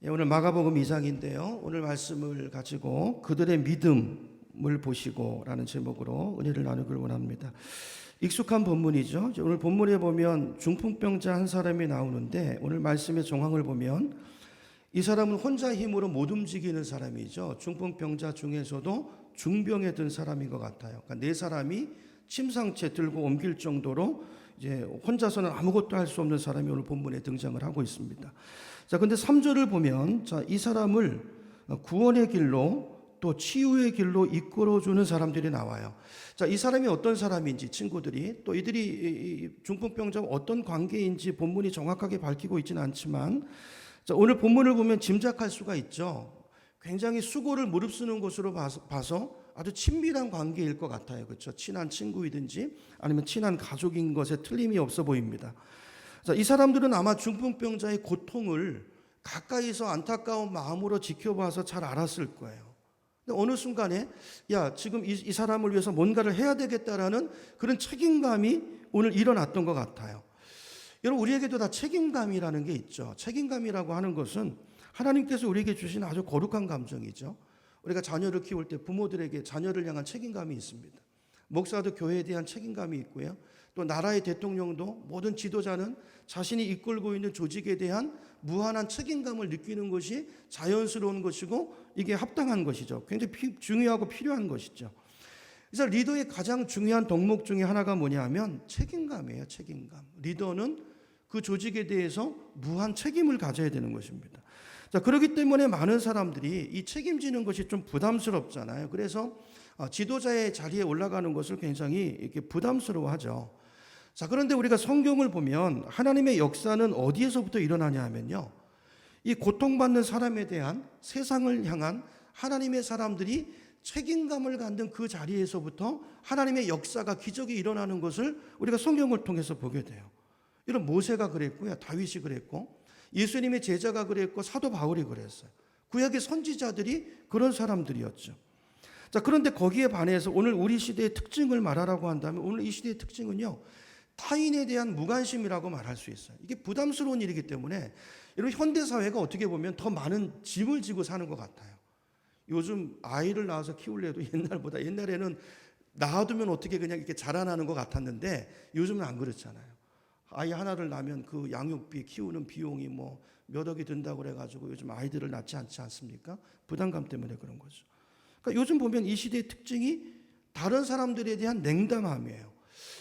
오늘 마가복음 2장인데요. 오늘 말씀을 가지고 그들의 믿음을 보시고라는 제목으로 은혜를 나누기를 원합니다. 익숙한 본문이죠. 오늘 본문에 보면 중풍병자 한 사람이 나오는데 오늘 말씀의 정황을 보면 이 사람은 혼자 힘으로 못 움직이는 사람이죠. 중풍병자 중에서도 중병에 든 사람인 것 같아요. 그러니까 네 사람이 침상채 들고 옮길 정도로 이제 혼자서는 아무것도 할 수 없는 사람이 오늘 본문에 등장을 하고 있습니다. 자, 근데 3절을 보면 이 사람을 구원의 길로 또 치유의 길로 이끌어주는 사람들이 나와요. 자, 이 사람이 어떤 사람인지 친구들이 또 이들이 중풍병자와 어떤 관계인지 본문이 정확하게 밝히고 있지는 않지만 자, 오늘 본문을 보면 짐작할 수가 있죠. 굉장히 수고를 무릅쓰는 것으로 봐서 아주 친밀한 관계일 것 같아요. 그렇죠? 친한 친구이든지 아니면 친한 가족인 것에 틀림이 없어 보입니다. 자, 이 사람들은 아마 중풍병자의 고통을 가까이서 안타까운 마음으로 지켜봐서 잘 알았을 거예요. 근데 어느 순간에 지금 이 사람을 위해서 뭔가를 해야 되겠다라는 그런 책임감이 오늘 일어났던 것 같아요. 여러분, 우리에게도 다 책임감이라는 게 있죠. 책임감이라고 하는 것은 하나님께서 우리에게 주신 아주 거룩한 감정이죠. 우리가 자녀를 키울 때 부모들에게 자녀를 향한 책임감이 있습니다. 목사도 교회에 대한 책임감이 있고요. 또 나라의 대통령도 모든 지도자는 자신이 이끌고 있는 조직에 대한 무한한 책임감을 느끼는 것이 자연스러운 것이고 이게 합당한 것이죠. 굉장히 중요하고 필요한 것이죠. 그래서 리더의 가장 중요한 덕목 중에 하나가 뭐냐면 책임감이에요. 책임감. 리더는 그 조직에 대해서 무한 책임을 가져야 되는 것입니다. 자, 그렇기 때문에 많은 사람들이 이 책임지는 것이 좀 부담스럽잖아요. 그래서 지도자의 자리에 올라가는 것을 굉장히 이렇게 부담스러워하죠. 자, 그런데 우리가 성경을 보면 하나님의 역사는 어디에서부터 일어나냐 하면요, 이 고통받는 사람에 대한 세상을 향한 하나님의 사람들이 책임감을 갖는 그 자리에서부터 하나님의 역사가 기적이 일어나는 것을 우리가 성경을 통해서 보게 돼요. 이런 모세가 그랬고요, 다윗이 그랬고, 예수님의 제자가 그랬고, 사도 바울이 그랬어요. 구약의 선지자들이 그런 사람들이었죠. 자, 그런데 거기에 반해서 오늘 우리 시대의 특징을 말하라고 한다면 오늘 이 시대의 특징은요, 타인에 대한 무관심이라고 말할 수 있어요. 이게 부담스러운 일이기 때문에 이런 현대 사회가 어떻게 보면 더 많은 짐을 지고 사는 것 같아요. 요즘 아이를 낳아서 키우려도 옛날에는 낳아두면 어떻게 그냥 이렇게 자라나는 것 같았는데 요즘은 안 그렇잖아요. 아이 하나를 낳으면 그 양육비 키우는 비용이 뭐 몇 억이 든다고 그래가지고 요즘 아이들을 낳지 않지 않습니까? 부담감 때문에 그런 거죠. 그러니까 요즘 보면 이 시대의 특징이 다른 사람들에 대한 냉담함이에요.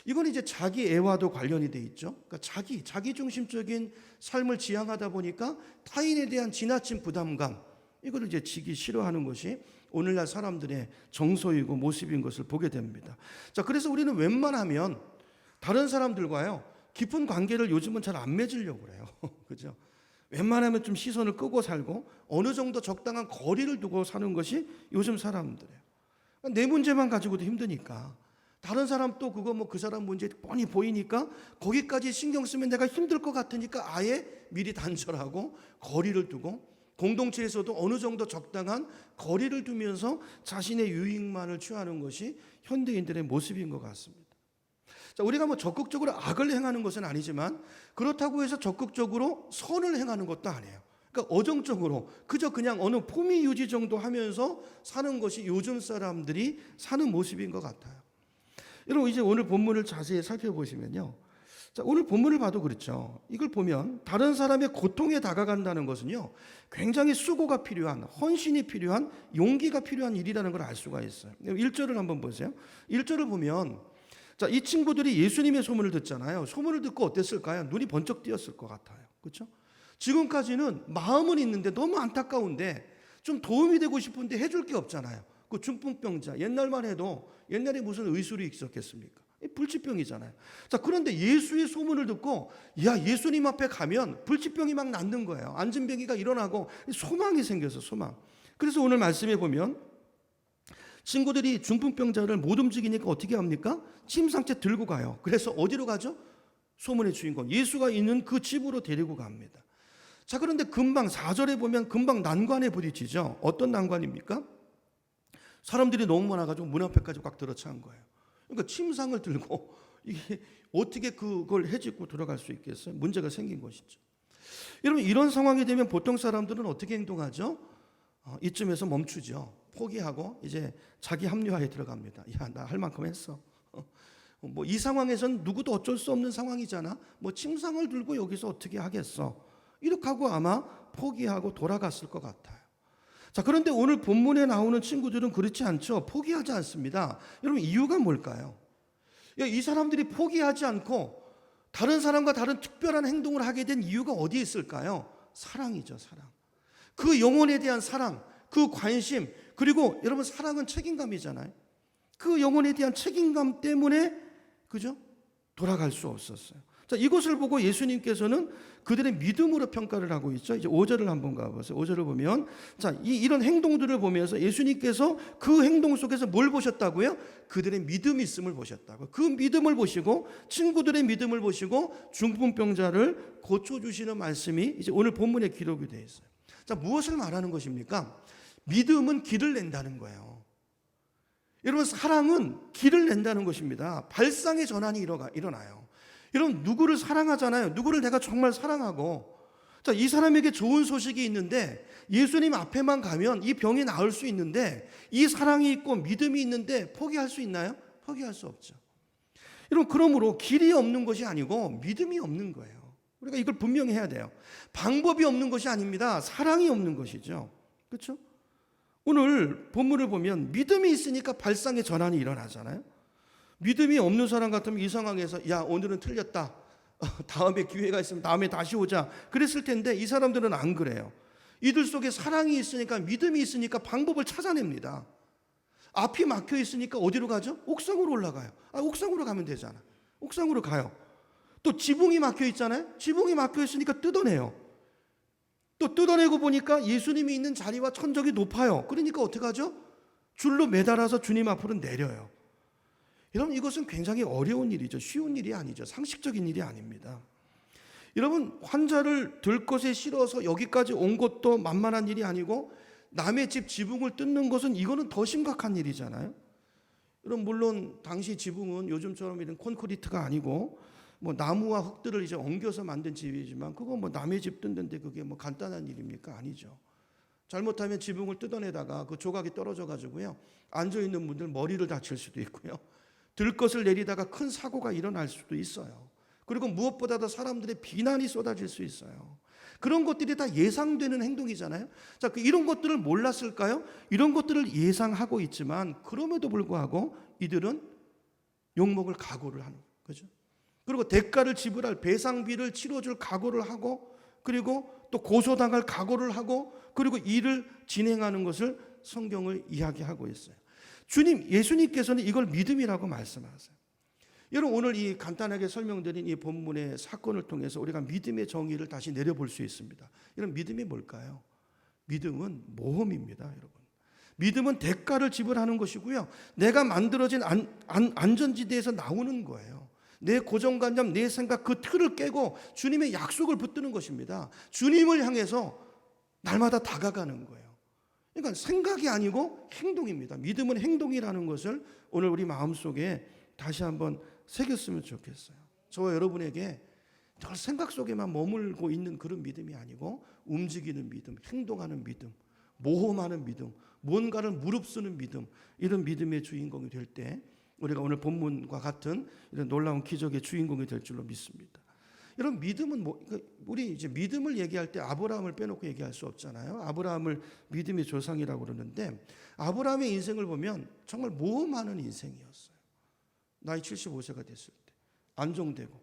이건 이제 자기 애와도 관련이 돼 있죠. 그러니까 자기 중심적인 삶을 지향하다 보니까 타인에 대한 지나친 부담감, 이거를 이제 지기 싫어하는 것이 오늘날 사람들의 정서이고 모습인 것을 보게 됩니다. 자, 그래서 우리는 웬만하면 다른 사람들과요, 깊은 관계를 요즘은 잘 안 맺으려고 그래요. 그죠? 웬만하면 좀 시선을 끄고 살고 어느 정도 적당한 거리를 두고 사는 것이 요즘 사람들이에요. 내 문제만 가지고도 힘드니까 다른 사람 또 그거 그 사람 문제 뻔히 보이니까 거기까지 신경 쓰면 내가 힘들 것 같으니까 아예 미리 단절하고 거리를 두고 공동체에서도 어느 정도 적당한 거리를 두면서 자신의 유익만을 취하는 것이 현대인들의 모습인 것 같습니다. 자, 우리가 적극적으로 악을 행하는 것은 아니지만 그렇다고 해서 적극적으로 선을 행하는 것도 아니에요. 그러니까 어정적으로 그냥 어느 품위 유지 정도 하면서 사는 것이 요즘 사람들이 사는 모습인 것 같아요. 여러분, 이제 오늘 본문을 자세히 살펴보시면요, 자, 오늘 본문을 봐도 그렇죠. 이걸 보면 다른 사람의 고통에 다가간다는 것은요, 굉장히 수고가 필요한, 헌신이 필요한, 용기가 필요한 일이라는 걸 알 수가 있어요. 1절을 한번 보세요. 1절을 보면 자, 이 친구들이 예수님의 소문을 듣잖아요. 소문을 듣고 어땠을까요? 눈이 번쩍 띄었을 것 같아요. 그렇죠? 지금까지는 마음은 있는데 너무 안타까운데 좀 도움이 되고 싶은데 해줄 게 없잖아요. 그 중풍병자, 옛날만 해도 옛날에 무슨 의술이 있었겠습니까? 불치병이잖아요. 자, 그런데 예수의 소문을 듣고 예수님 앞에 가면 불치병이 막 낫는 거예요. 안진뱅이가 일어나고 소망이 생겨서 소망. 그래서 오늘 말씀에 보면 친구들이 중풍병자를 못 움직이니까 어떻게 합니까? 침상채 들고 가요. 그래서 어디로 가죠? 소문의 주인공 예수가 있는 그 집으로 데리고 갑니다. 자, 그런데 금방 4절에 보면 금방 난관에 부딪히죠. 어떤 난관입니까? 사람들이 너무 많아가지고 문 앞에까지 꽉 들어찬 거예요. 그러니까 침상을 들고 이게 어떻게 그걸 헤집고 들어갈 수 있겠어요? 문제가 생긴 것이죠. 여러분 이런 상황이 되면 보통 사람들은 어떻게 행동하죠? 이쯤에서 멈추죠. 포기하고 이제 자기 합리화에 들어갑니다. 야, 나 할 만큼 했어. 뭐 이 상황에선 누구도 어쩔 수 없는 상황이잖아. 뭐 침상을 들고 여기서 어떻게 하겠어? 이렇게 하고 아마 포기하고 돌아갔을 것 같아요. 자, 그런데 오늘 본문에 나오는 친구들은 그렇지 않죠. 포기하지 않습니다. 여러분 이유가 뭘까요? 이 사람들이 포기하지 않고 다른 사람과 다른 특별한 행동을 하게 된 이유가 어디에 있을까요? 사랑이죠, 사랑. 그 영혼에 대한 사랑, 그 관심, 그리고 여러분 사랑은 책임감이잖아요. 그 영혼에 대한 책임감 때문에 그죠? 돌아갈 수 없었어요. 자, 이것을 보고 예수님께서는 그들의 믿음으로 평가를 하고 있죠. 이제 5절을 한번 가보세요. 5절을 보면 자, 이런 행동들을 보면서 예수님께서 그 행동 속에서 뭘 보셨다고요? 그들의 믿음이 있음을 보셨다고. 그 믿음을 보시고 친구들의 믿음을 보시고 중풍병자를 고쳐주시는 말씀이 이제 오늘 본문에 기록이 되어 있어요. 자, 무엇을 말하는 것입니까? 믿음은 길을 낸다는 거예요. 여러분 사랑은 길을 낸다는 것입니다. 발상의 전환이 일어나요. 여러분 누구를 사랑하잖아요. 누구를 내가 정말 사랑하고 자, 이 사람에게 좋은 소식이 있는데 예수님 앞에만 가면 이 병이 나을 수 있는데 이 사랑이 있고 믿음이 있는데 포기할 수 있나요? 포기할 수 없죠. 여러분 그러므로 길이 없는 것이 아니고 믿음이 없는 거예요. 우리가 이걸 분명히 해야 돼요. 방법이 없는 것이 아닙니다. 사랑이 없는 것이죠. 그렇죠? 오늘 본문을 보면 믿음이 있으니까 발상의 전환이 일어나잖아요. 믿음이 없는 사람 같으면 이 상황에서 야, 오늘은 틀렸다. 다음에 기회가 있으면 다음에 다시 오자. 그랬을 텐데 이 사람들은 안 그래요. 이들 속에 사랑이 있으니까 믿음이 있으니까 방법을 찾아냅니다. 앞이 막혀 있으니까 어디로 가죠? 옥상으로 올라가요. 옥상으로 가면 되잖아. 옥상으로 가요. 또 지붕이 막혀 있잖아요. 지붕이 막혀 있으니까 뜯어내요. 또 뜯어내고 보니까 예수님이 있는 자리와 천적이 높아요. 그러니까 어떻게 하죠? 줄로 매달아서 주님 앞으로 내려요. 여러분 이것은 굉장히 어려운 일이죠. 쉬운 일이 아니죠. 상식적인 일이 아닙니다. 여러분 환자를 들것에 실어서 여기까지 온 것도 만만한 일이 아니고 남의 집 지붕을 뜯는 것은 이거는 더 심각한 일이잖아요. 여러분 물론 당시 지붕은 요즘처럼 이런 콘크리트가 아니고 뭐 나무와 흙들을 이제 엉겨서 만든 집이지만 그거 뭐 남의 집 뜯는데 그게 뭐 간단한 일입니까? 아니죠. 잘못하면 지붕을 뜯어내다가 그 조각이 떨어져 가지고요 앉아 있는 분들 머리를 다칠 수도 있고요 들것을 내리다가 큰 사고가 일어날 수도 있어요. 그리고 무엇보다도 사람들의 비난이 쏟아질 수 있어요. 그런 것들이 다 예상되는 행동이잖아요. 자, 이런 것들을 몰랐을까요? 이런 것들을 예상하고 있지만 그럼에도 불구하고 이들은 욕먹을 각오를 하는 거죠. 그리고 대가를 지불할 배상비를 치러줄 각오를 하고 그리고 또 고소당할 각오를 하고 그리고 일을 진행하는 것을 성경을 이야기하고 있어요. 예수님께서는 이걸 믿음이라고 말씀하세요. 여러분 오늘 이 간단하게 설명드린 이 본문의 사건을 통해서 우리가 믿음의 정의를 다시 내려볼 수 있습니다. 이런 믿음이 뭘까요? 믿음은 모험입니다, 여러분. 믿음은 대가를 지불하는 것이고요. 내가 만들어진 안전지대에서 나오는 거예요. 내 고정관념, 내 생각 그 틀을 깨고 주님의 약속을 붙드는 것입니다. 주님을 향해서 날마다 다가가는 거예요. 그러니까 생각이 아니고 행동입니다. 믿음은 행동이라는 것을 오늘 우리 마음속에 다시 한번 새겼으면 좋겠어요. 저와 여러분에게 늘 생각 속에만 머물고 있는 그런 믿음이 아니고 움직이는 믿음, 행동하는 믿음, 모험하는 믿음, 뭔가를 무릅쓰는 믿음, 이런 믿음의 주인공이 될 때 우리가 오늘 본문과 같은 이런 놀라운 기적의 주인공이 될 줄로 믿습니다. 여러분 믿음은 우리 이제 믿음을 얘기할 때 아브라함을 빼놓고 얘기할 수 없잖아요. 아브라함을 믿음의 조상이라고 그러는데 아브라함의 인생을 보면 정말 모험하는 인생이었어요. 나이 75세가 됐을 때 안정되고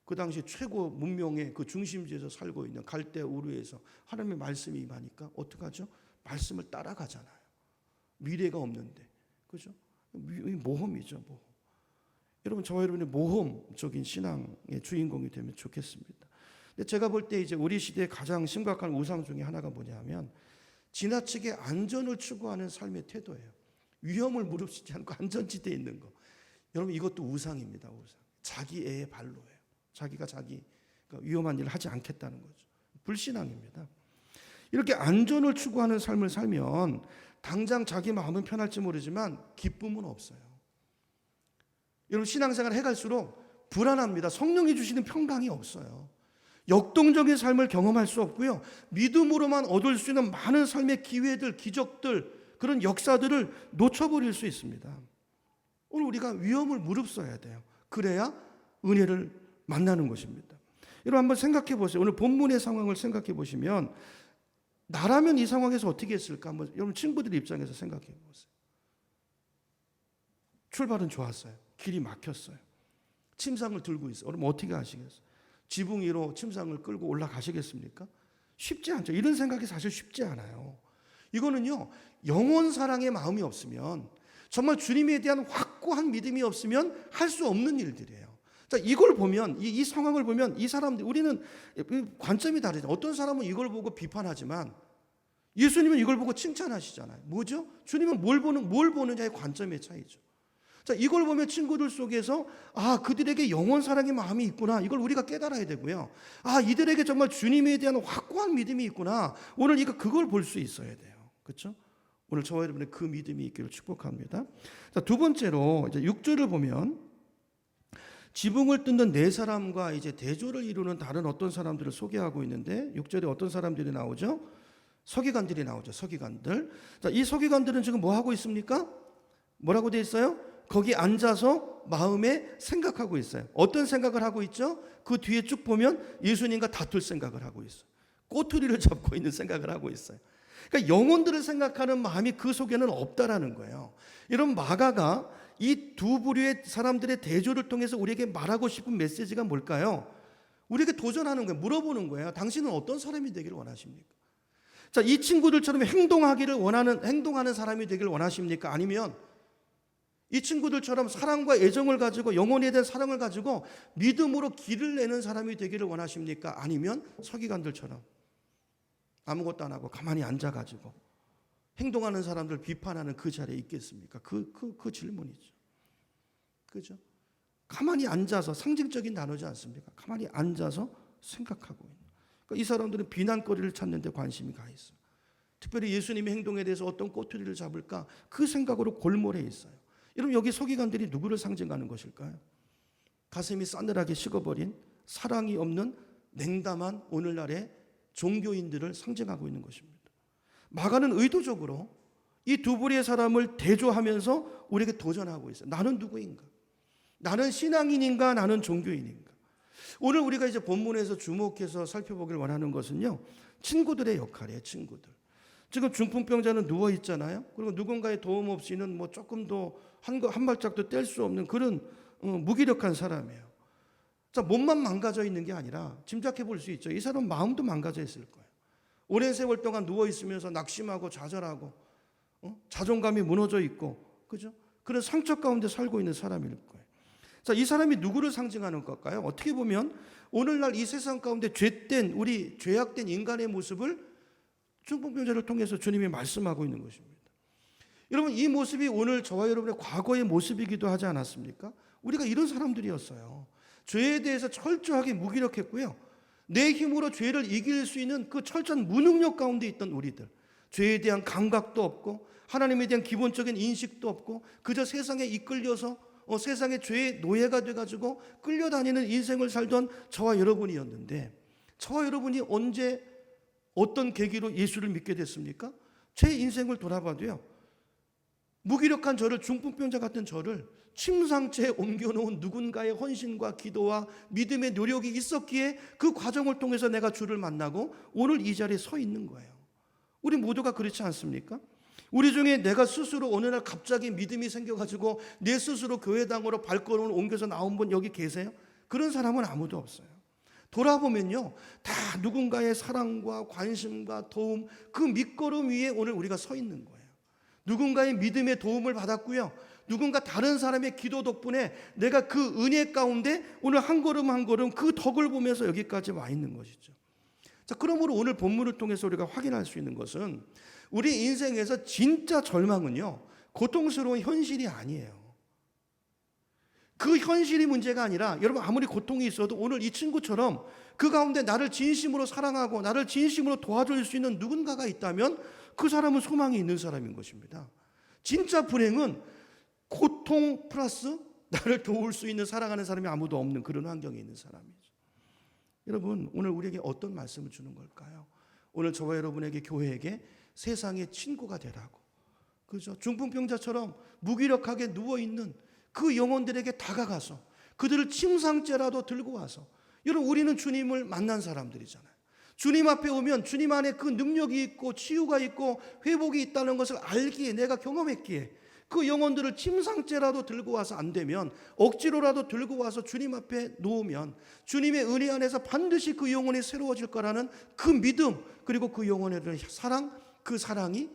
그 당시 최고 문명의 그 중심지에서 살고 있는 갈대 우르에서 하나님의 말씀이 임하니까 어떡하죠? 말씀을 따라가잖아요. 미래가 없는데 그죠? 모험이죠, 모험. 여러분 저와 여러분의 모험적인 신앙의 주인공이 되면 좋겠습니다. 근데 제가 볼 때 이제 우리 시대의 가장 심각한 우상 중에 하나가 뭐냐면 지나치게 안전을 추구하는 삶의 태도예요. 위험을 무릅쓰지 않고 안전지대에 있는 거. 여러분 이것도 우상입니다, 우상. 자기 애의 발로예요. 자기가 위험한 일을 하지 않겠다는 거죠. 불신앙입니다. 이렇게 안전을 추구하는 삶을 살면 당장 자기 마음은 편할지 모르지만 기쁨은 없어요. 여러분 신앙생활 해갈수록 불안합니다. 성령이 주시는 평강이 없어요. 역동적인 삶을 경험할 수 없고요. 믿음으로만 얻을 수 있는 많은 삶의 기회들, 기적들, 그런 역사들을 놓쳐버릴 수 있습니다. 오늘 우리가 위험을 무릅써야 돼요. 그래야 은혜를 만나는 것입니다. 여러분 한번 생각해 보세요. 오늘 본문의 상황을 생각해 보시면 나라면 이 상황에서 어떻게 했을까? 한번 여러분 친구들 입장에서 생각해 보세요. 출발은 좋았어요. 길이 막혔어요. 침상을 들고 있어요. 그럼 어떻게 하시겠어요? 지붕 위로 침상을 끌고 올라가시겠습니까? 쉽지 않죠. 이런 생각이 사실 쉽지 않아요. 이거는요, 영원 사랑의 마음이 없으면, 정말 주님에 대한 확고한 믿음이 없으면 할 수 없는 일들이에요. 자, 이걸 보면, 이 상황을 보면 이 사람들, 우리는 관점이 다르죠. 어떤 사람은 이걸 보고 비판하지만 예수님은 이걸 보고 칭찬하시잖아요. 뭐죠? 주님은 뭘 보느냐의 관점의 차이죠. 자, 이걸 보면 친구들 속에서 그들에게 영원 사랑의 마음이 있구나. 이걸 우리가 깨달아야 되고요. 이들에게 정말 주님에 대한 확고한 믿음이 있구나. 오늘 그걸 볼 수 있어야 돼요. 그렇죠? 오늘 저와 여러분의 그 믿음이 있기를 축복합니다. 자, 두 번째로 이제 6절을 보면 지붕을 뜯는 네 사람과 이제 대조를 이루는 다른 어떤 사람들을 소개하고 있는데 6절에 어떤 사람들이 나오죠? 서기관들이 나오죠. 서기관들. 자, 이 서기관들은 지금 뭐 하고 있습니까? 뭐라고 되어 있어요? 거기 앉아서 마음에 생각하고 있어요. 어떤 생각을 하고 있죠? 그 뒤에 쭉 보면 예수님과 다툴 생각을 하고 있어요. 꼬투리를 잡고 있는 생각을 하고 있어요. 그러니까 영혼들을 생각하는 마음이 그 속에는 없다라는 거예요. 이런 마가가 이 두 부류의 사람들의 대조를 통해서 우리에게 말하고 싶은 메시지가 뭘까요? 우리에게 도전하는 거예요. 물어보는 거예요. 당신은 어떤 사람이 되기를 원하십니까? 자, 이 친구들처럼 행동하는 사람이 되기를 원하십니까? 아니면 이 친구들처럼 사랑과 애정을 가지고 영혼에 대한 사랑을 가지고 믿음으로 길을 내는 사람이 되기를 원하십니까? 아니면 서기관들처럼 아무것도 안 하고 가만히 앉아가지고 행동하는 사람들 비판하는 그 자리에 있겠습니까? 그 질문이죠. 그죠? 가만히 앉아서, 상징적인 단어지 않습니까? 가만히 앉아서 생각하고 있는. 그러니까 이 사람들은 비난거리를 찾는 데 관심이 가 있어요. 특별히 예수님의 행동에 대해서 어떤 꼬투리를 잡을까? 그 생각으로 골몰해 있어요. 여러분 여기 서기관들이 누구를 상징하는 것일까요? 가슴이 싸늘하게 식어버린 사랑이 없는 냉담한 오늘날의 종교인들을 상징하고 있는 것입니다. 마가는 의도적으로 이 두 부류의 사람을 대조하면서 우리에게 도전하고 있어요. 나는 누구인가? 나는 신앙인인가? 나는 종교인인가? 오늘 우리가 이제 본문에서 주목해서 살펴보길 원하는 것은요, 친구들의 역할이에요. 친구들. 지금 중풍병자는 누워 있잖아요. 그리고 누군가의 도움 없이는 뭐 조금도 한 발짝도 뗄 수 없는 그런 무기력한 사람이에요. 자, 몸만 망가져 있는 게 아니라 짐작해 볼 수 있죠. 이 사람 마음도 망가져 있을 거예요. 오랜 세월 동안 누워 있으면서 낙심하고 좌절하고 자존감이 무너져 있고, 그죠? 그런 상처 가운데 살고 있는 사람일 거예요. 자, 이 사람이 누구를 상징하는 걸까요? 어떻게 보면 오늘날 이 세상 가운데 우리 죄악된 인간의 모습을 중풍병자를 통해서 주님이 말씀하고 있는 것입니다. 여러분 이 모습이 오늘 저와 여러분의 과거의 모습이기도 하지 않았습니까? 우리가 이런 사람들이었어요. 죄에 대해서 철저하게 무기력했고요. 내 힘으로 죄를 이길 수 있는 그 철저한 무능력 가운데 있던 우리들. 죄에 대한 감각도 없고 하나님에 대한 기본적인 인식도 없고 그저 세상에 이끌려서 세상의 죄의 노예가 돼가지고 끌려다니는 인생을 살던 저와 여러분이었는데, 저와 여러분이 언제 어떤 계기로 예수를 믿게 됐습니까? 제 인생을 돌아봐도요, 무기력한 저를, 중풍병자 같은 저를 침상체에 옮겨놓은 누군가의 헌신과 기도와 믿음의 노력이 있었기에 그 과정을 통해서 내가 주를 만나고 오늘 이 자리에 서 있는 거예요. 우리 모두가 그렇지 않습니까? 우리 중에 내가 스스로 어느 날 갑자기 믿음이 생겨가지고 내 스스로 교회당으로 발걸음을 옮겨서 나온 분 여기 계세요? 그런 사람은 아무도 없어요. 돌아보면요, 다 누군가의 사랑과 관심과 도움, 그 밑거름 위에 오늘 우리가 서 있는 거예요. 누군가의 믿음의 도움을 받았고요, 누군가 다른 사람의 기도 덕분에 내가 그 은혜 가운데 오늘 한 걸음 한 걸음 그 덕을 보면서 여기까지 와 있는 것이죠. 자, 그러므로 오늘 본문을 통해서 우리가 확인할 수 있는 것은 우리 인생에서 진짜 절망은요, 고통스러운 현실이 아니에요. 그 현실이 문제가 아니라, 여러분 아무리 고통이 있어도 오늘 이 친구처럼 그 가운데 나를 진심으로 사랑하고 나를 진심으로 도와줄 수 있는 누군가가 있다면 그 사람은 소망이 있는 사람인 것입니다. 진짜 불행은 고통 플러스 나를 도울 수 있는 사랑하는 사람이 아무도 없는 그런 환경에 있는 사람이죠. 여러분, 오늘 우리에게 어떤 말씀을 주는 걸까요? 오늘 저와 여러분에게, 교회에게 세상의 친구가 되라고. 그죠? 중풍병자처럼 무기력하게 누워있는 그 영혼들에게 다가가서 그들을 침상째라도 들고 와서, 여러분, 우리는 주님을 만난 사람들이잖아요. 주님 앞에 오면 주님 안에 그 능력이 있고 치유가 있고 회복이 있다는 것을 알기에, 내가 경험했기에 그 영혼들을 침상째라도 들고 와서, 안 되면 억지로라도 들고 와서 주님 앞에 놓으면 주님의 은혜 안에서 반드시 그 영혼이 새로워질 거라는 그 믿음, 그리고 그 영혼에 대한 사랑, 그 사랑이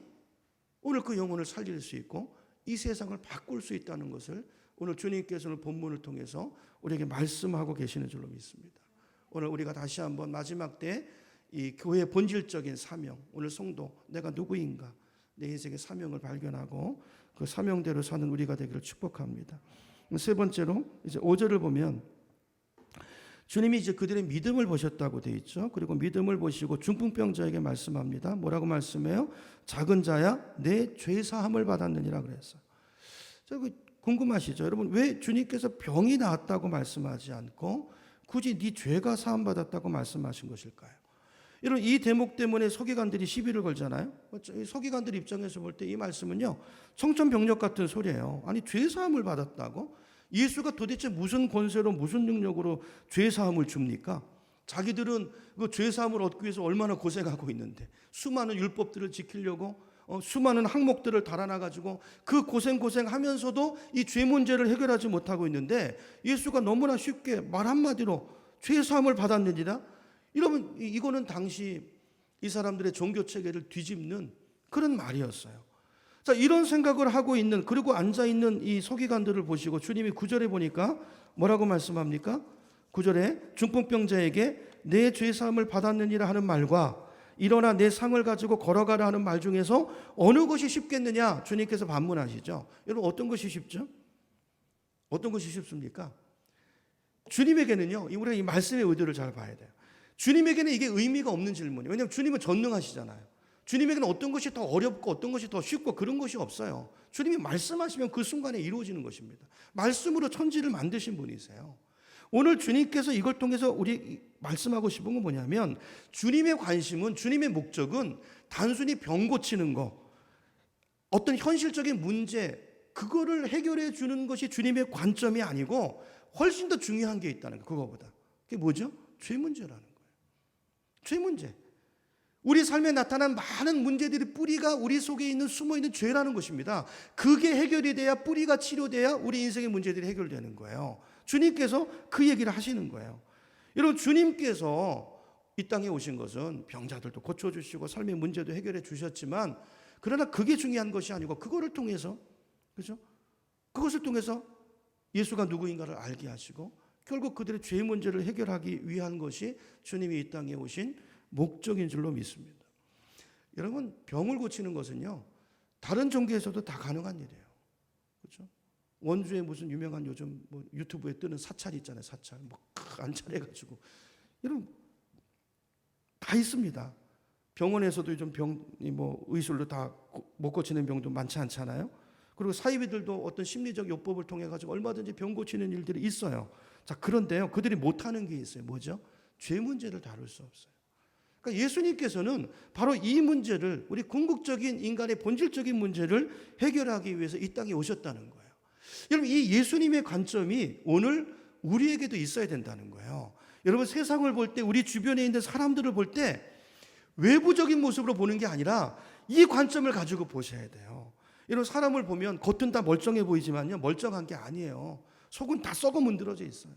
오늘 그 영혼을 살릴 수 있고 이 세상을 바꿀 수 있다는 것을 오늘 주님께서는 본문을 통해서 우리에게 말씀하고 계시는 줄로 믿습니다. 오늘 우리가 다시 한번 마지막 때 이 교회의 본질적인 사명, 오늘 성도, 내가 누구인가, 내 인생의 사명을 발견하고 그 사명대로 사는 우리가 되기를 축복합니다. 세 번째로 이제 5절을 보면 주님이 이제 그들의 믿음을 보셨다고 되어 있죠. 그리고 믿음을 보시고 중풍병자에게 말씀합니다. 뭐라고 말씀해요? 작은 자야, 내 죄 사함을 받았느니라 그랬어요. 궁금하시죠? 여러분, 왜 주님께서 병이 나았다고 말씀하지 않고 굳이 네 죄가 사함 받았다고 말씀하신 것일까요? 여러분, 이 대목 때문에 서기관들이 시비를 걸잖아요. 서기관들 입장에서 볼 때 이 말씀은요, 청천벽력 같은 소리예요. 아니, 죄 사함을 받았다고? 예수가 도대체 무슨 권세로, 무슨 능력으로 죄 사함을 줍니까? 자기들은 그 죄 사함을 얻기 위해서 얼마나 고생하고 있는데, 수많은 율법들을 지키려고 수많은 항목들을 달아놔가지고 그 고생하면서도 이 죄 문제를 해결하지 못하고 있는데, 예수가 너무나 쉽게 말 한마디로 죄 사함을 받았느니라. 여러분, 이거는 당시 이 사람들의 종교 체계를 뒤집는 그런 말이었어요. 자, 이런 생각을 하고 있는, 그리고 앉아있는 이 서기관들을 보시고 주님이 9절에 보니까 뭐라고 말씀합니까? 9절에 중풍병자에게 내 죄사함을 받았느니라 하는 말과 일어나 내 상을 가지고 걸어가라 하는 말 중에서 어느 것이 쉽겠느냐? 주님께서 반문하시죠. 여러분, 어떤 것이 쉽죠? 어떤 것이 쉽습니까? 주님에게는요, 우리가 이 말씀의 의도를 잘 봐야 돼요. 주님에게는 이게 의미가 없는 질문이에요. 왜냐하면 주님은 전능하시잖아요. 주님에게는 어떤 것이 더 어렵고 어떤 것이 더 쉽고 그런 것이 없어요. 주님이 말씀하시면 그 순간에 이루어지는 것입니다. 말씀으로 천지를 만드신 분이세요. 오늘 주님께서 이걸 통해서 우리 말씀하고 싶은 건 뭐냐면, 주님의 관심은, 주님의 목적은 단순히 병 고치는 거, 어떤 현실적인 문제, 그거를 해결해 주는 것이 주님의 관점이 아니고 훨씬 더 중요한 게 있다는 거. 그거보다. 그게 뭐죠? 죄 문제라는 거예요. 죄 문제. 우리 삶에 나타난 많은 문제들의 뿌리가 우리 속에 있는 숨어있는 죄라는 것입니다. 그게 해결이 돼야, 뿌리가 치료돼야 우리 인생의 문제들이 해결되는 거예요. 주님께서 그 얘기를 하시는 거예요. 여러분, 주님께서 이 땅에 오신 것은 병자들도 고쳐주시고 삶의 문제도 해결해 주셨지만, 그러나 그게 중요한 것이 아니고 그거를 통해서, 그죠? 그것을 통해서 예수가 누구인가를 알게 하시고 결국 그들의 죄 문제를 해결하기 위한 것이 주님이 이 땅에 오신 목적인 줄로 믿습니다. 여러분, 병을 고치는 것은요, 다른 종교에서도 다 가능한 일이에요. 그렇죠? 원주에 무슨 유명한 요즘 뭐 유튜브에 뜨는 사찰 있잖아요. 사찰 뭐 안찰해가지고, 여러분 다 있습니다. 병원에서도 요즘 병이 뭐 의술로 다 못 고치는 병도 많지 않잖아요. 그리고 사이비들도 어떤 심리적 요법을 통해 가지고 얼마든지 병 고치는 일들이 있어요. 자, 그런데요, 그들이 못하는 게 있어요. 뭐죠? 죄 문제를 다룰 수 없어요. 그러니까 예수님께서는 바로 이 문제를, 우리 궁극적인 인간의 본질적인 문제를 해결하기 위해서 이 땅에 오셨다는 거예요. 여러분, 이 예수님의 관점이 오늘 우리에게도 있어야 된다는 거예요. 여러분, 세상을 볼 때, 우리 주변에 있는 사람들을 볼 때 외부적인 모습으로 보는 게 아니라 이 관점을 가지고 보셔야 돼요. 이런 사람을 보면 겉은 다 멀쩡해 보이지만요, 멀쩡한 게 아니에요. 속은 다 썩어 문드러져 있어요.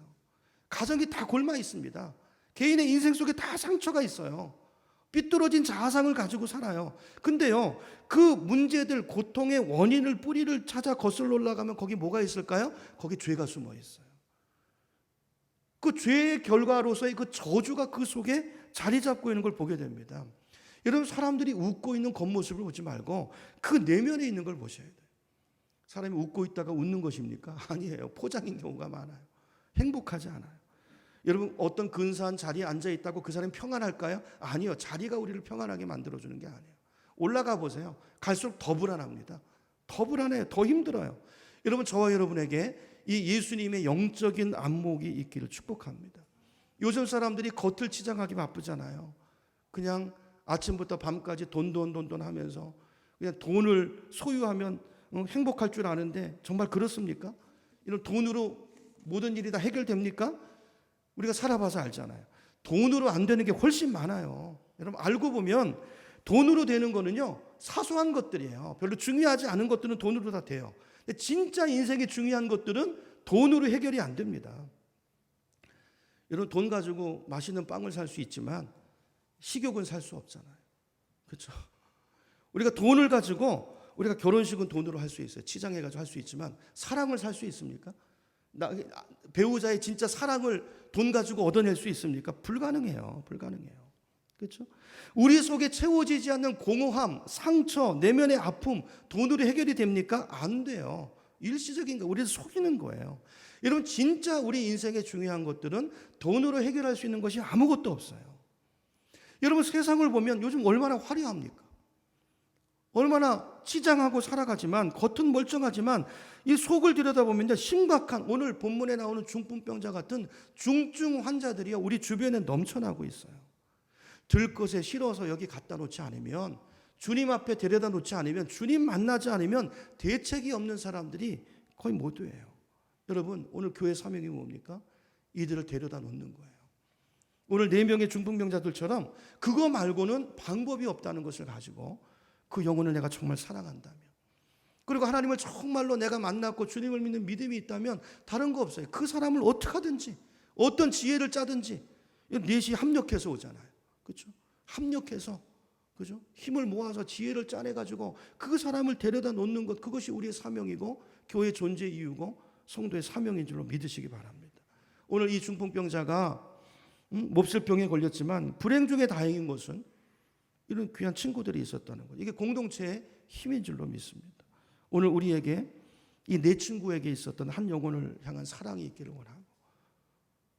가정이 다 골마 있습니다. 개인의 인생 속에 다 상처가 있어요. 삐뚤어진 자아상을 가지고 살아요. 근데요, 그 문제들, 고통의 원인을, 뿌리를 찾아 거슬러 올라가면 거기 뭐가 있을까요? 거기 죄가 숨어 있어요. 그 죄의 결과로서의 그 저주가 그 속에 자리 잡고 있는 걸 보게 됩니다. 여러분, 사람들이 웃고 있는 겉모습을 보지 말고 그 내면에 있는 걸 보셔야 돼요. 사람이 웃고 있다가 웃는 것입니까? 아니에요. 포장인 경우가 많아요. 행복하지 않아요. 여러분, 어떤 근사한 자리에 앉아 있다고 그 사람이 평안할까요? 아니요. 자리가 우리를 평안하게 만들어주는 게 아니에요. 올라가 보세요. 갈수록 더 불안합니다. 더 불안해요. 더 힘들어요. 여러분, 저와 여러분에게 이 예수님의 영적인 안목이 있기를 축복합니다. 요즘 사람들이 겉을 치장하기 바쁘잖아요. 그냥 아침부터 밤까지 돈 하면서 그냥 돈을 소유하면 행복할 줄 아는데 정말 그렇습니까? 이런 돈으로 모든 일이 다 해결됩니까? 우리가 살아봐서 알잖아요. 돈으로 안 되는 게 훨씬 많아요. 여러분 알고 보면 돈으로 되는 거는요 사소한 것들이에요. 별로 중요하지 않은 것들은 돈으로 다 돼요. 근데 진짜 인생에 중요한 것들은 돈으로 해결이 안 됩니다. 여러분 돈 가지고 맛있는 빵을 살 수 있지만 식욕은 살 수 없잖아요. 그렇죠? 우리가 돈을 가지고 우리가 결혼식은 돈으로 할 수 있어요. 치장해 가지고 할 수 있지만 사랑을 살 수 있습니까? 배우자의 진짜 사랑을 돈 가지고 얻어낼 수 있습니까? 불가능해요. 불가능해요. 그렇죠? 우리 속에 채워지지 않는 공허함, 상처, 내면의 아픔 돈으로 해결이 됩니까? 안 돼요. 일시적인 거 우리를 속이는 거예요. 여러분 진짜 우리 인생에 중요한 것들은 돈으로 해결할 수 있는 것이 아무것도 없어요. 여러분 세상을 보면 요즘 얼마나 화려합니까? 얼마나 치장하고 살아가지만 겉은 멀쩡하지만 이 속을 들여다보면 심각한 오늘 본문에 나오는 중풍병자 같은 중증 환자들이 우리 주변에 넘쳐나고 있어요. 들 것에 실어서 여기 갖다 놓지 않으면 주님 앞에 데려다 놓지 않으면 주님 만나지 않으면 대책이 없는 사람들이 거의 모두예요. 여러분 오늘 교회 사명이 뭡니까? 이들을 데려다 놓는 거예요. 오늘 4명의 중풍병자들처럼 그거 말고는 방법이 없다는 것을 가지고 그 영혼을 내가 정말 사랑한다면 그리고 하나님을 정말로 내가 만났고 주님을 믿는 믿음이 있다면 다른 거 없어요. 그 사람을 어떻게 하든지 어떤 지혜를 짜든지 넷이 합력해서 오잖아요. 그렇죠? 합력해서 그죠? 힘을 모아서 지혜를 짜내가지고 그 사람을 데려다 놓는 것 그것이 우리의 사명이고 교회의 존재 이유고 성도의 사명인 줄로 믿으시기 바랍니다. 오늘 이 중풍병자가 몹쓸 병에 걸렸지만 불행 중에 다행인 것은 이런 귀한 친구들이 있었다는 것. 이게 공동체의 힘인 줄로 믿습니다. 오늘 우리에게 이 내 친구에게 있었던 한 영혼을 향한 사랑이 있기를 원하고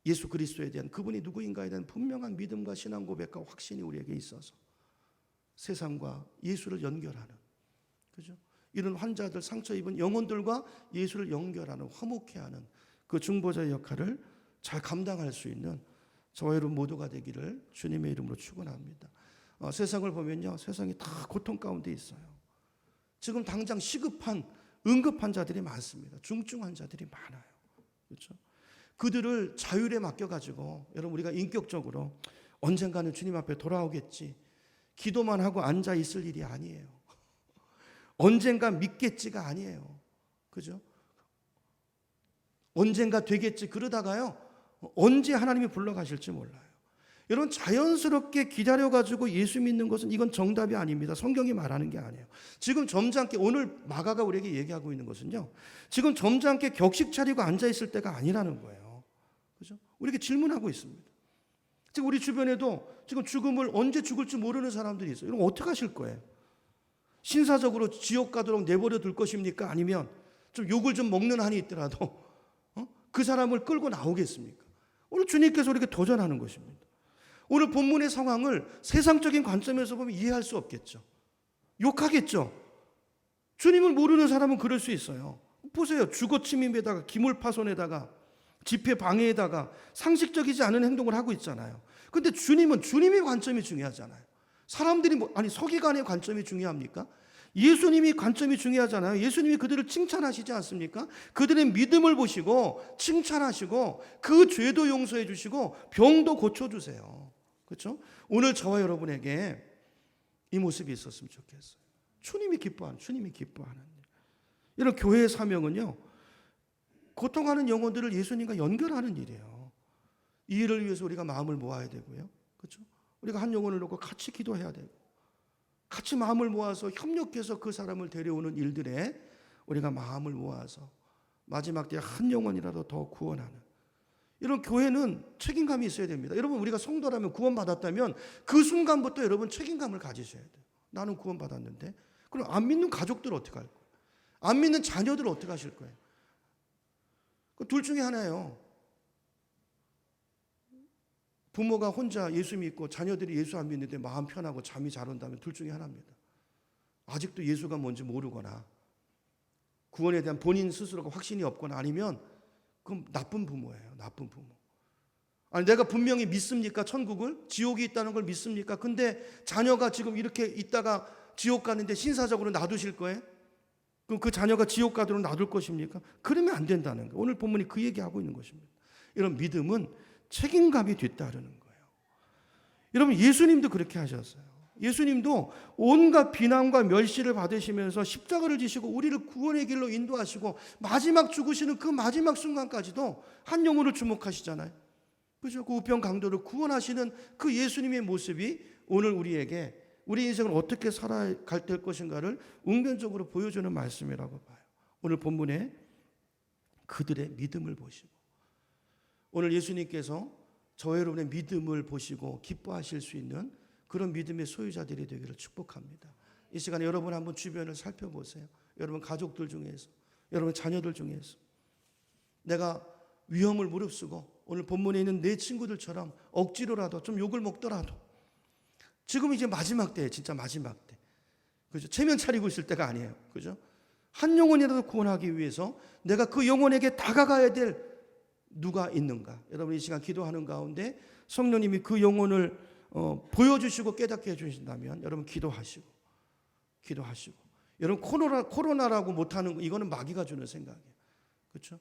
예수 그리스도에 대한 그분이 누구인가에 대한 분명한 믿음과 신앙 고백과 확신이 우리에게 있어서 세상과 예수를 연결하는 그죠? 이런 환자들 상처 입은 영혼들과 예수를 연결하는 화목케 하는 그 중보자의 역할을 잘 감당할 수 있는 저와 여러분 모두가 되기를 주님의 이름으로 축원합니다. 세상을 보면요 세상이 다 고통 가운데 있어요. 지금 당장 시급한 응급 환자들이 많습니다. 중증 환자들이 많아요. 그렇죠? 그들을 자율에 맡겨가지고 여러분 우리가 인격적으로 언젠가는 주님 앞에 돌아오겠지 기도만 하고 앉아 있을 일이 아니에요. 언젠가 믿겠지가 아니에요. 그죠? 언젠가 되겠지 그러다가요 언제 하나님이 불러가실지 몰라요. 여러분 자연스럽게 기다려가지고 예수 믿는 것은 이건 정답이 아닙니다. 성경이 말하는 게 아니에요. 지금 점잖게 오늘 마가가 우리에게 얘기하고 있는 것은요 지금 점잖게 격식 차리고 앉아있을 때가 아니라는 거예요. 그죠? 우리에게 질문하고 있습니다. 지금 우리 주변에도 지금 죽음을 언제 죽을지 모르는 사람들이 있어요. 여러분 어떻게 하실 거예요? 신사적으로 지옥 가도록 내버려 둘 것입니까? 아니면 좀 욕을 좀 먹는 한이 있더라도 그 사람을 끌고 나오겠습니까? 오늘 주님께서 우리에게 도전하는 것입니다. 오늘 본문의 상황을 세상적인 관점에서 보면 이해할 수 없겠죠. 욕하겠죠. 주님을 모르는 사람은 그럴 수 있어요. 보세요. 주거 침입에다가 기물 파손에다가 집회 방해에다가 상식적이지 않은 행동을 하고 있잖아요. 근데 주님은 주님의 관점이 중요하잖아요. 사람들이 서기관의 관점이 중요합니까? 예수님이 관점이 중요하잖아요. 예수님이 그들을 칭찬하시지 않습니까? 그들의 믿음을 보시고 칭찬하시고 그 죄도 용서해 주시고 병도 고쳐주세요. 그렇죠? 오늘 저와 여러분에게 이 모습이 있었으면 좋겠어요. 주님이 기뻐하는 일. 이런 교회의 사명은요 고통하는 영혼들을 예수님과 연결하는 일이에요. 이 일을 위해서 우리가 마음을 모아야 되고요. 그렇죠? 우리가 한 영혼을 놓고 같이 기도해야 되고 같이 마음을 모아서 협력해서 그 사람을 데려오는 일들에 우리가 마음을 모아서 마지막 때에 한 영혼이라도 더 구원하는 이런 교회는 책임감이 있어야 됩니다. 여러분 우리가 성도라면 구원받았다면 그 순간부터 여러분 책임감을 가지셔야 돼요. 나는 구원받았는데 그럼 안 믿는 가족들 어떻게 할 거예요? 안 믿는 자녀들 어떻게 하실 거예요? 둘 중에 하나예요. 부모가 혼자 예수 믿고 자녀들이 예수 안 믿는데 마음 편하고 잠이 잘 온다면 둘 중에 하나입니다. 아직도 예수가 뭔지 모르거나 구원에 대한 본인 스스로가 확신이 없거나 아니면 그럼 나쁜 부모예요. 나쁜 부모. 아니 내가 분명히 믿습니까? 천국을? 지옥이 있다는 걸 믿습니까? 근데 자녀가 지금 이렇게 있다가 지옥 가는데 신사적으로 놔두실 거예요? 그럼 그 자녀가 지옥 가도록 놔둘 것입니까? 그러면 안 된다는 거예요. 오늘 본문이 그 얘기하고 있는 것입니다. 이런 믿음은 책임감이 뒤따르는 거예요. 여러분 예수님도 그렇게 하셨어요. 예수님도 온갖 비난과 멸시를 받으시면서 십자가를 지시고 우리를 구원의 길로 인도하시고 마지막 죽으시는 그 마지막 순간까지도 한 영혼을 주목하시잖아요. 그죠? 그 우편 강도를 구원하시는 그 예수님의 모습이 오늘 우리에게 우리 인생을 어떻게 살아갈 될 것인가를 웅변적으로 보여주는 말씀이라고 봐요. 오늘 본문에 그들의 믿음을 보시고 오늘 예수님께서 저와 여러분의 믿음을 보시고 기뻐하실 수 있는 그런 믿음의 소유자들이 되기를 축복합니다. 이 시간에 여러분 한번 주변을 살펴보세요. 여러분 가족들 중에서, 여러분 자녀들 중에서 내가 위험을 무릅쓰고 오늘 본문에 있는 내 친구들처럼 억지로라도 좀 욕을 먹더라도 지금 이제 마지막 때예요. 진짜 마지막 때. 그죠? 체면 차리고 있을 때가 아니에요. 그죠? 한 영혼이라도 구원하기 위해서 내가 그 영혼에게 다가가야 될 누가 있는가? 여러분 이 시간 기도하는 가운데 성령님이 그 영혼을 보여주시고 깨닫게 해주신다면 여러분 기도하시고 여러분 코로나라고 못하는 거 이거는 마귀가 주는 생각이에요. 그렇죠?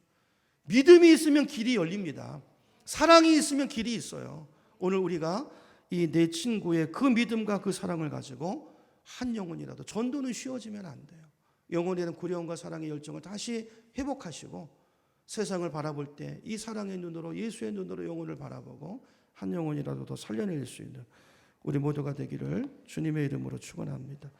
믿음이 있으면 길이 열립니다. 사랑이 있으면 길이 있어요. 오늘 우리가 이 내 친구의 그 믿음과 그 사랑을 가지고 한 영혼이라도 전도는 쉬워지면 안 돼요. 영혼에 대한 구령과 사랑의 열정을 다시 회복하시고 세상을 바라볼 때 이 사랑의 눈으로 예수의 눈으로 영혼을 바라보고 한 영혼이라도 더 살려낼 수 있는 우리 모두가 되기를 주님의 이름으로 축원합니다.